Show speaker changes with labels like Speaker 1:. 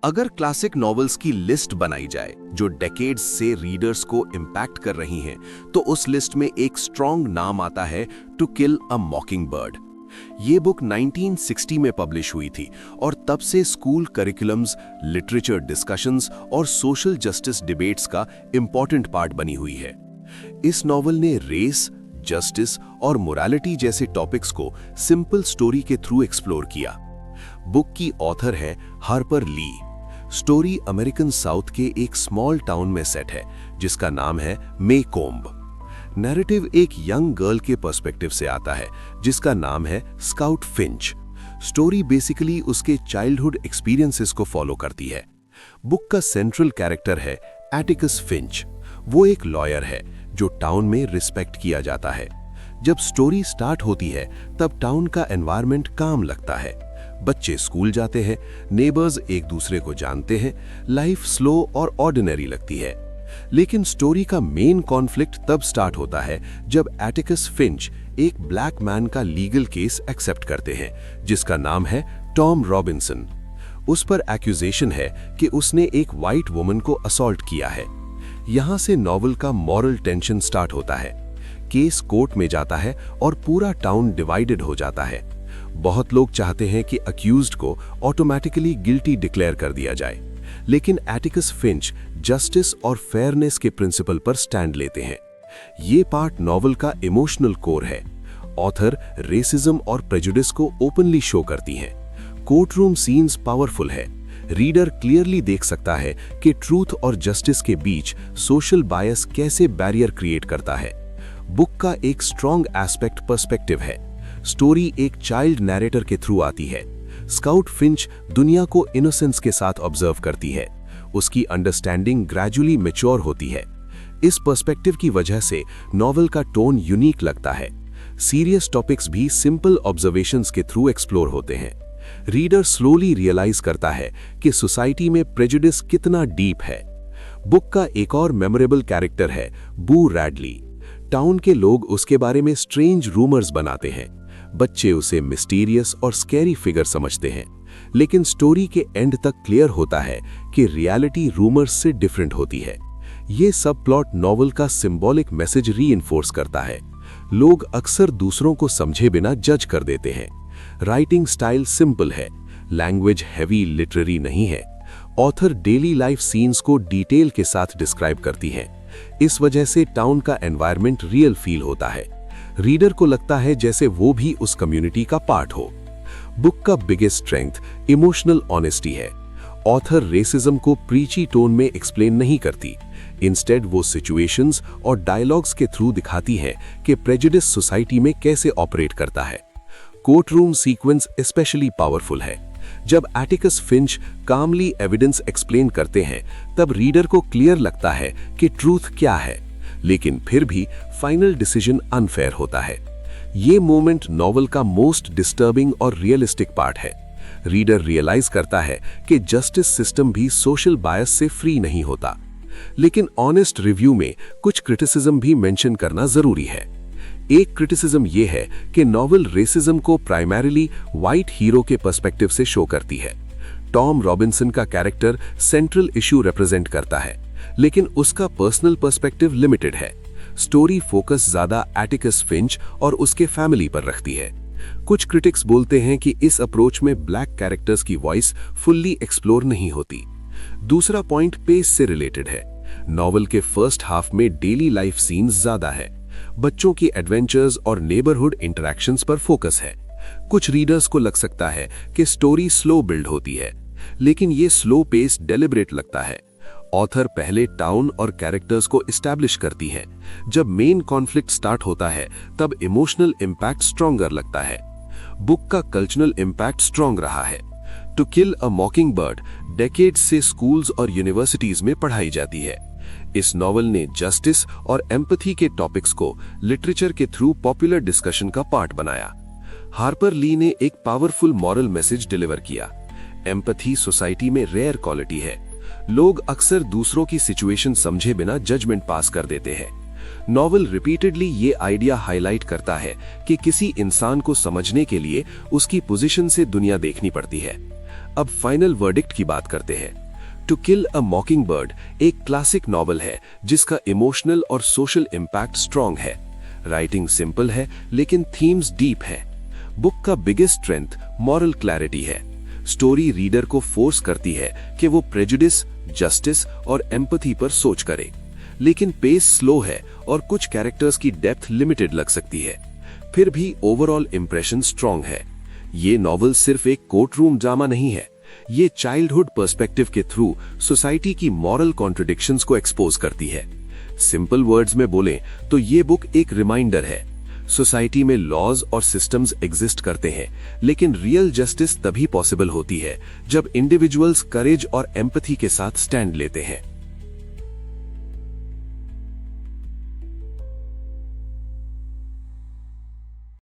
Speaker 1: अगर classic novels की list बनाई जाए जो डेकेड्स से रीडर्स को इम्पैक्ट कर रही हैं, तो उस लिस्ट में एक स्ट्रॉन्ग नाम आता है टू किल अ मॉकिंगबर्ड। ये बुक 1960 में पब्लिश हुई थी और तब से स्कूल करिकुलम्स, लिटरेचर डिस्कशंस और सोशल जस्टिस डिबेट्स का इंपॉर्टेंट पार्ट बनी हुई है। इस नॉवल ने रेस, जस्टिस और मोरालिटी जैसे टॉपिक्स को सिंपल स्टोरी के थ्रू एक्सप्लोर किया। बुक की ऑथर है हार्पर ली। स्टोरी अमेरिकन साउथ के एक स्मॉल टाउन में सेट है जिसका नाम है मेकोम्ब। नैरेटिव एक यंग गर्ल के पर्सपेक्टिव से आता है जिसका नाम है स्काउट फिंच। स्टोरी बेसिकली उसके चाइल्डहुड एक्सपीरियंसेस को फॉलो करती है। बुक का सेंट्रल कैरेक्टर है एटिकस फिंच। वो एक लॉयर है जो टाउन में रिस्पेक्ट किया जाता है। जब स्टोरी स्टार्ट होती है तब टाउन का एनवायरनमेंट काम लगता है। बच्चे स्कूल जाते हैं, नेबर्स एक दूसरे को जानते हैं, लाइफ स्लो और ऑर्डिनरी लगती है। लेकिन स्टोरी का मेन कॉन्फ्लिक्ट तब स्टार्ट होता है जब एटिकस फिंच एक ब्लैक मैन का लीगल केस एक्सेप्ट करते हैं जिसका नाम है टॉम रॉबिन्सन। उस पर एक्यूजेशन है कि उसने एक वाइट वुमन को असॉल्ट किया है। यहां से नॉवल का मॉरल टेंशन स्टार्ट होता है। केस कोर्ट में जाता है और पूरा टाउन डिवाइडेड हो जाता है। बहुत लोग चाहते हैं कि अक्यूज्ड को ऑटोमेटिकली गिल्टी डिक्लेयर कर दिया जाए, लेकिन एटिकस फिंच जस्टिस और फेयरनेस के प्रिंसिपल पर स्टैंड लेते हैं। ये पार्ट नॉवल का इमोशनल कोर है। ऑथर रेसिज्म और प्रेजुडिस को ओपनली शो करती हैं। कोर्टरूम सीन्स पावरफुल है। रीडर क्लियरली देख सकता है कि ट्रूथ और जस्टिस के बीच सोशल बायस कैसे बैरियर क्रिएट करता है। बुक का एक स्ट्रॉन्ग एस्पेक्ट पर्सपेक्टिव है। स्टोरी एक चाइल्ड नैरेटर के थ्रू आती है। स्काउट फिंच दुनिया को इनोसेंस के साथ ऑब्जर्व करती है। उसकी अंडरस्टैंडिंग ग्रेजुअली मैच्योर होती है। इस पर्सपेक्टिव की वजह से नॉवल का टोन यूनिक लगता है। सीरियस टॉपिक्स भी सिंपल ऑब्जर्वेशंस के थ्रू एक्सप्लोर होते हैं। रीडर स्लोली रियलाइज करता है कि सोसाइटी में प्रेजुडिस कितना डीप है। बुक का एक और मेमोरेबल कैरेक्टर है बू रैडली। टाउन के लोग उसके बारे में स्ट्रेंज रूमर्स बनाते हैं। बच्चे उसे मिस्टीरियस और स्कैरी फिगर समझते हैं, लेकिन स्टोरी के एंड तक क्लियर होता है कि रियलिटी रूमर्स से डिफरेंट होती है। ये सब प्लॉट नॉवल का सिंबॉलिक मैसेज रीइंफोर्स करता है। लोग अक्सर दूसरों को समझे बिना जज कर देते हैं। राइटिंग स्टाइल सिंपल है, लैंग्वेज हैवी लिटरेरी नहीं है। ऑथर डेली लाइफ सीन्स को डिटेल के साथ डिस्क्राइब करती है। इस वजह से टाउन का एनवायरनमेंट रियल फील होता है। रीडर को लगता है जैसे वो भी उस कम्युनिटी का पार्ट हो। बुक का बिगेस्ट स्ट्रेंथ इमोशनल ऑनेस्टी है। ऑथर रेसिज्म को प्रीची टोन में एक्सप्लेन नहीं करती। इंस्टेड वो सिचुएशंस और डायलॉग्स के थ्रू दिखाती है कि प्रेजुडिस सोसाइटी में कैसे ऑपरेट करता है। कोर्टरूम सीक्वेंस स्पेशली पावरफुल है। जब एटिकस फिंच कामली एविडेंस एक्सप्लेन करते हैं तब रीडर को क्लियर लगता है कि ट्रूथ क्या है, लेकिन फिर भी फाइनल डिसीजन अनफेयर होता है। ये मोमेंट नॉवल का मोस्ट डिस्टर्बिंग और रियलिस्टिक पार्ट है। रीडर रियलाइज करता है कि जस्टिस सिस्टम भी सोशल बायस से फ्री नहीं होता। लेकिन ऑनेस्ट रिव्यू में कुछ क्रिटिसिज्म भी मेंशन करना जरूरी है। एक क्रिटिसिज्म ये है कि नॉवल रेसिज्म को प्राइमरीली व्हाइट हीरो के पर्सपेक्टिव से शो करती है। टॉम रॉबिन्सन का कैरेक्टर सेंट्रल इशू रिप्रेजेंट करता है, लेकिन उसका पर्सनल पर्सपेक्टिव लिमिटेड है। स्टोरी फोकस ज्यादा एटिकस फिंच और उसके फैमिली पर रखती है। कुछ क्रिटिक्स बोलते हैं कि इस अप्रोच में ब्लैक कैरेक्टर्स की वॉइस फुल्ली एक्सप्लोर नहीं होती। दूसरा पॉइंट पेस से रिलेटेड है। नॉवल के फर्स्ट हाफ में डेली लाइफ सीन्स ज्यादा है। बच्चों की एडवेंचर्स और नेबरहुड इंटरैक्शंस पर फोकस है। कुछ रीडर्स को लग सकता है कि स्टोरी स्लो बिल्ड होती है, लेकिन ये स्लो पेस डेलिब्रेट लगता है। ऑथर पहले टाउन और कैरेक्टर्स को एस्टैब्लिश करती है। जब मेन कॉन्फ्लिक्ट स्टार्ट होता है तब इमोशनल इंपैक्ट स्ट्रॉन्गर लगता है। बुक का कल्चरल इंपैक्ट स्ट्रॉन्ग रहा है। To kill a mockingbird decades से स्कूल्स और यूनिवर्सिटीज में पढ़ाई जाती है। इस नॉवल ने जस्टिस और एम्पैथी के टॉपिक्स को लिटरेचर के थ्रू पॉपुलर डिस्कशन का पार्ट बनाया। हार्पर ली ने एक पावरफुल मॉरल मैसेज डिलीवर किया। एम्पैथी सोसाइटी में रेयर क्वालिटी है। लोग अक्सर दूसरों की सिचुएशन समझे बिना जजमेंट पास कर देते हैं। नॉवल रिपीटेडली ये आइडिया हाईलाइट करता है कि किसी इंसान को समझने के लिए उसकी पोजीशन से दुनिया देखनी पड़ती है। अब फाइनल वर्डिक्ट की बात करते हैं। टू किल अ मॉकिंगबर्ड एक क्लासिक नॉवल है जिसका इमोशनल और सोशल इम्पैक्ट स्ट्रॉन्ग है। राइटिंग सिंपल है लेकिन थीम्स डीप है। बुक का बिगेस्ट स्ट्रेंथ मॉरल क्लैरिटी है। स्टोरी रीडर को फोर्स करती है कि वो प्रेजुडिस, जस्टिस और एम्पैथी पर सोच करे, लेकिन पेस स्लो है और कुछ कैरेक्टर्स की डेप्थ लिमिटेड लग सकती है। फिर भी ओवरऑल इंप्रेशन स्ट्रॉन्ग है। ये नॉवल सिर्फ एक कोर्टरूम ड्रामा नहीं है, ये चाइल्डहुड पर्सपेक्टिव के थ्रू सोसाइटी की मॉरल कॉन्ट्रडिक्शंस को एक्सपोज करती है। सिंपल वर्ड्स में बोलें तो ये बुक एक रिमाइंडर है। सोसाइटी में लॉज और सिस्टम्स एग्जिस्ट करते हैं, लेकिन रियल जस्टिस तभी पॉसिबल होती है जब इंडिविजुअल्स करेज और एम्पैथी के साथ स्टैंड लेते हैं।